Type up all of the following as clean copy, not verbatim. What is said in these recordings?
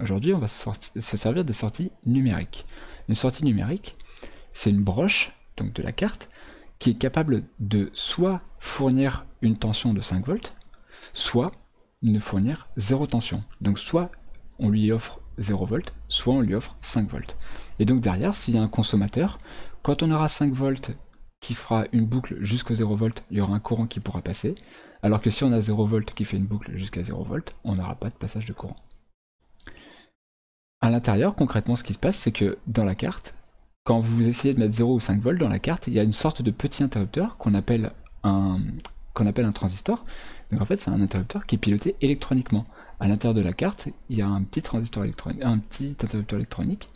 aujourd'hui, on va se servir des sorties numériques. Une sortie numérique, c'est une broche, donc de la carte, qui est capable de soit fournir une tension de 5 volts, soit de fournir 0 tension. Donc soit on lui offre 0 volts, soit on lui offre 5 volts. Et donc derrière, s'il y a un consommateur, quand on aura 5 volts qui fera une boucle jusqu'au 0 volts, il y aura un courant qui pourra passer, alors que si on a 0 volts qui fait une boucle jusqu'à 0 volts, on n'aura pas de passage de courant. À l'intérieur, concrètement, ce qui se passe, c'est que dans la carte, quand vous essayez de mettre 0 ou 5 volts dans la carte, il y a une sorte de petit interrupteur qu'on appelle un transistor. Donc en fait, c'est un interrupteur qui est piloté électroniquement. À l'intérieur de la carte, il y a un petit transistor électronique, un petit interrupteur électronique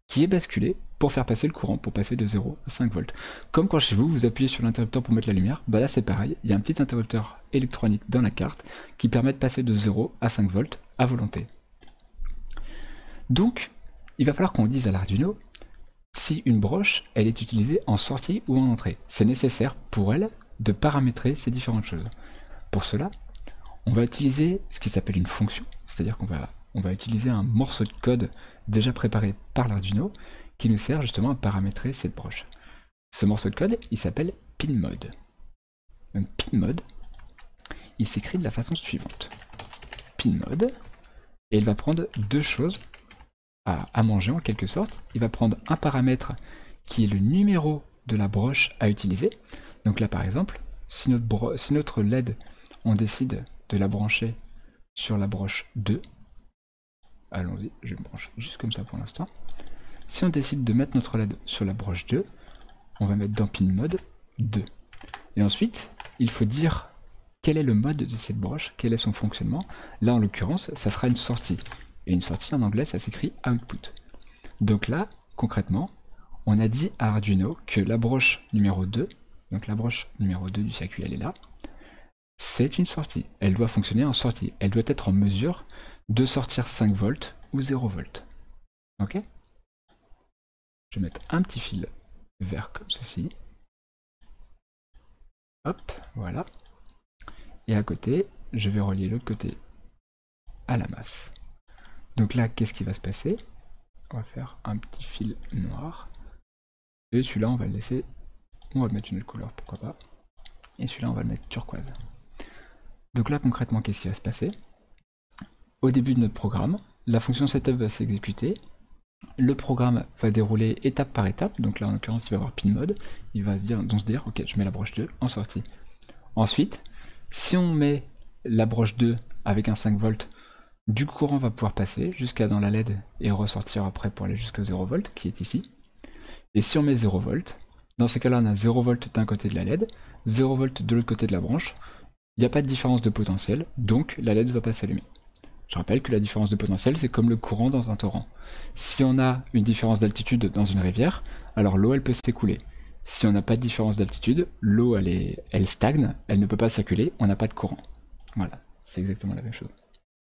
qui est basculé pour faire passer le courant, pour passer de 0 à 5 volts. Comme quand chez vous, vous appuyez sur l'interrupteur pour mettre la lumière, bah là c'est pareil, il y a un petit interrupteur électronique dans la carte qui permet de passer de 0 à 5 volts à volonté. Donc, il va falloir qu'on dise à l'Arduino si une broche, elle est utilisée en sortie ou en entrée. C'est nécessaire pour elle de paramétrer ces différentes choses. Pour cela, on va utiliser ce qui s'appelle une fonction, c'est-à-dire qu'on va utiliser un morceau de code déjà préparé par l'Arduino qui nous sert justement à paramétrer cette broche. Ce morceau de code, il s'appelle pinMode. Donc pinMode, il s'écrit de la façon suivante. PinMode, et il va prendre deux choses à manger en quelque sorte. Il va prendre un paramètre qui est le numéro de la broche à utiliser. Donc là par exemple, si notre LED, on décide de la brancher sur la broche 2, allons-y, je me branche juste comme ça pour l'instant. Si on décide de mettre notre LED sur la broche 2, on va mettre dans pinMode 2. Et ensuite, il faut dire quel est le mode de cette broche, quel est son fonctionnement. Là en l'occurrence, ça sera une sortie. Et une sortie en anglais, ça s'écrit output. Donc là, concrètement, on a dit à Arduino que la broche numéro 2, donc la broche numéro 2 du circuit, elle est là, c'est une sortie. Elle doit fonctionner en sortie. Elle doit être en mesure de sortir 5 volts ou 0 volts. Ok ? Je vais mettre un petit fil vert comme ceci. Hop, voilà. Et à côté, je vais relier l'autre côté à la masse. Donc là, qu'est-ce qui va se passer? On va faire un petit fil noir. Et celui-là, on va le laisser... On va mettre une autre couleur, pourquoi pas. Et celui-là, on va le mettre turquoise. Donc là, concrètement, qu'est-ce qui va se passer? Au début de notre programme, la fonction setup va s'exécuter. Le programme va dérouler étape par étape. Donc là, en l'occurrence, il va avoir pinMode. Il va se dire, ok, je mets la broche 2 en sortie. Ensuite, si on met la broche 2 avec un 5 volts, du courant va pouvoir passer jusqu'à dans la LED et ressortir après pour aller jusqu'au 0 volt qui est ici. Et si on met 0 volt, dans ces cas-là, on a 0 volt d'un côté de la LED, 0 volt de l'autre côté de la branche. Il n'y a pas de différence de potentiel, donc la LED ne va pas s'allumer. Je rappelle que la différence de potentiel, c'est comme le courant dans un torrent. Si on a une différence d'altitude dans une rivière, alors l'eau, elle peut s'écouler. Si on n'a pas de différence d'altitude, l'eau, elle stagne, elle ne peut pas circuler, on n'a pas de courant. Voilà, c'est exactement la même chose.